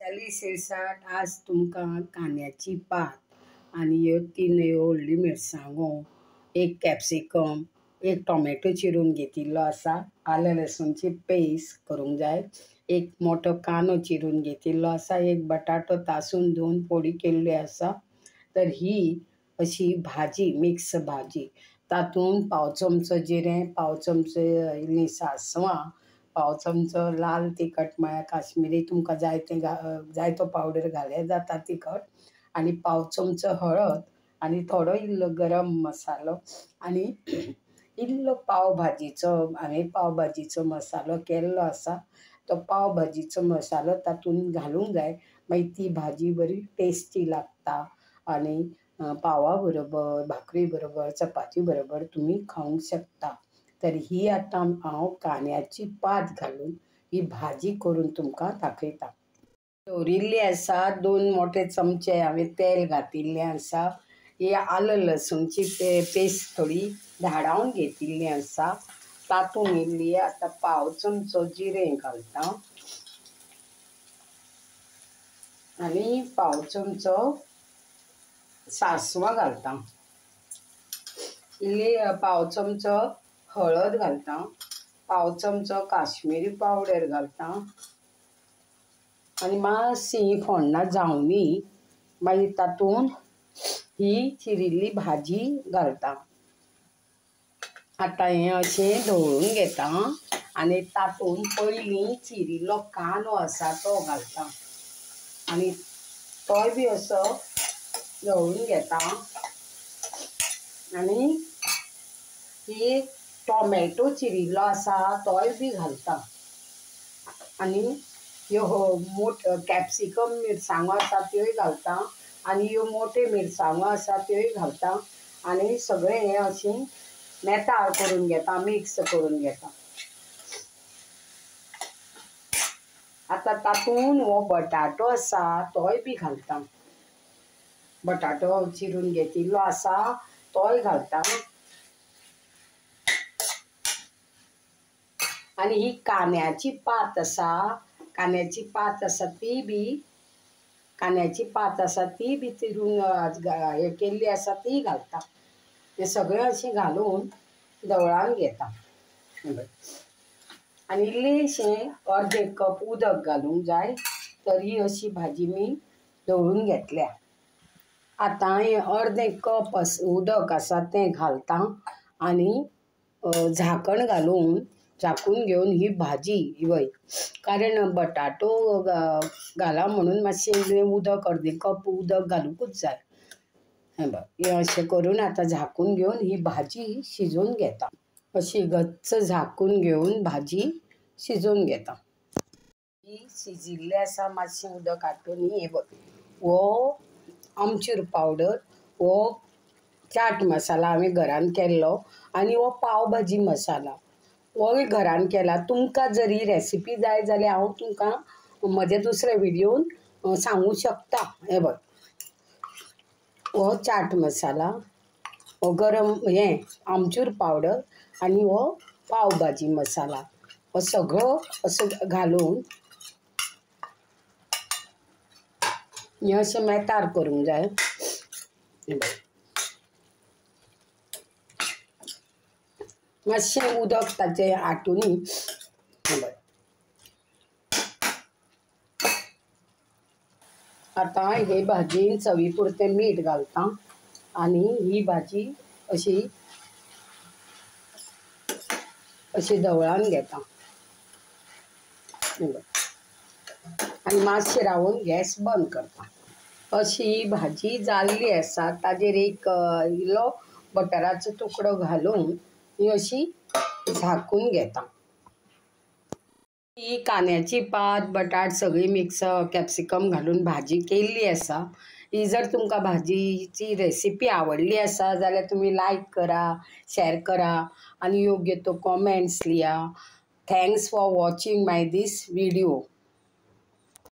ॲली शिरसाट आज तुमकां कांद्याची पात आनी ह्यो 3 व्हडली मिरसांगो, एक कॅप्सिकम, एक टोमॅटो चिरून घेतिल्लो आसा, आलं लसूणची पेस्ट करूंक जाय, एक मोठो कांदो चिरून घेतिल्लो आसा, एक बटाटो तासून धुवन फोडी केल्ल्यो आसा. तर ही अशी भाजी, मिक्स भाजी, तातूंत पाव चमचो जिरें, पाव चमचो इल्लीं सासवां, पाव चमचो लाल तिखट म्हळ्यार काश्मीरी तुमकां जाय तो पावडर घाल्यार जाता तिखट, आनी पाव चमचो हळद, आनी थोडो इल्लो गरम मसालो, आनी इल्लो पाव भाजीचो मसालो केल्लो आसा. तो पाव भाजीचो मसालो तातूंत घालूंक जाय, मागीर ती भाजी बरी टेस्टी लागता आनी पावा बरोबर, भाकरी बरोबर, चपाती बरोबर तुमी खावंक शकता. तर ही आतां हांव कांद्याची पात घालून ही भाजी करून तुमकां दाखयता. दवरिल्ली आसा 2 मोठे चमचे हांवें तेल घातिल्लें आसा. ही आलं लसूणची पेस्ट थोडी धाडावन घेतिल्ली आसा. तातूंत इल्ली आतां पाव चमचो जिरें घालता आनी पाव चमचो सासवां घालता, इल्ली पाव चमचो हळद घालता, पाव चमचो काश्मीरी पावडर घालता आनी मातशी ही फोण्णां जावनी मागीर तातूंत ही चिरिल्ली भाजी घालता. आतां हें अशें ढवळून घेता आनी तातूंत पयलीं चिरिल्लो कांदो आसा तो घालता आनी तोय बी असो ढवळून घेता. आनी ही टोमॅटो चिरिल्लो आसा तोय बी घालता आनी ह्यो कॅप्सिकम मिरसांगो आसा त्योय घालता आनी ह्यो मोठ्यो मिरसांगो आसा त्योय घालता आनी सगळें हें अशें मेताळ करून घेता, मिक्स करून घेता. आतां तातूंत हो बटाटो आसा तोय बी घालता, बटाटो चिरून घेतिल्लो आसा तोय घालता आनी ही कांद्याची पात आसा ती बी चिरून हें केल्ली आसा ती घालता. हें सगळें अशें घालून ढवळान घेता आनी इल्लेशें अर्दे कप उदक घालूंक जाय. तर ही अशी भाजी मी ढवळून घेतल्या. आतां हें अर्दें कप उदक आसा तें घालता आनी झाकून घेवन ही भाजी वय, कारण बटाटो घाला म्हणून मातशें इल्लें उदक अर्दें कप उदक घालूंकूच जाय. हें अशें करून आतां झाकून घेवन ही भाजी शिजोवन घेता. अशी गच्च झाकून घेवन भाजी शिजोवन घेता. ही शिजिल्ली आसा मातशें उदक हाडटून हो आमचूर पावडर, हो चाट मसाला हांवें घरान केल्लो आनी हो पाव भाजी मसाला होय घरान केला. तुमकां जर ही रेसिपी जाय जाल्यार हांव तुमकां म्हज्या दुसऱ्या व्हिडियोन सांगूं शकता. हे बघ, हो चाट मसाला, हो आमचूर पावडर आनी हो पाव भाजी मसाला, हो सगळो असो घालून हें अशें मेतार करूंक जाय. मातशें उदक ताचें हाडटूनी आतां हे भाजयेन चवी पुरतें मीठ घालता आनी ही भाजी अशी ढवळान घेता आनी मातशें रावून गॅस बंद करता. अशी भाजी जाल्ली आसा. ताजेर एक इल्लो बटराचो तुकडो घालून ही अशी झाकून घेता. ही कांद्याची पात, बटाट सगळी मिक्स कॅप्सिकम घालून भाजी केल्ली आसा. ही जर तुमकां भाजीची रेसिपी आवडली आसा जाल्यार तुमी लायक करा, शेअर करा आनी योग्य तो कॉमेंट्स लिया. Thanks for watching my this video.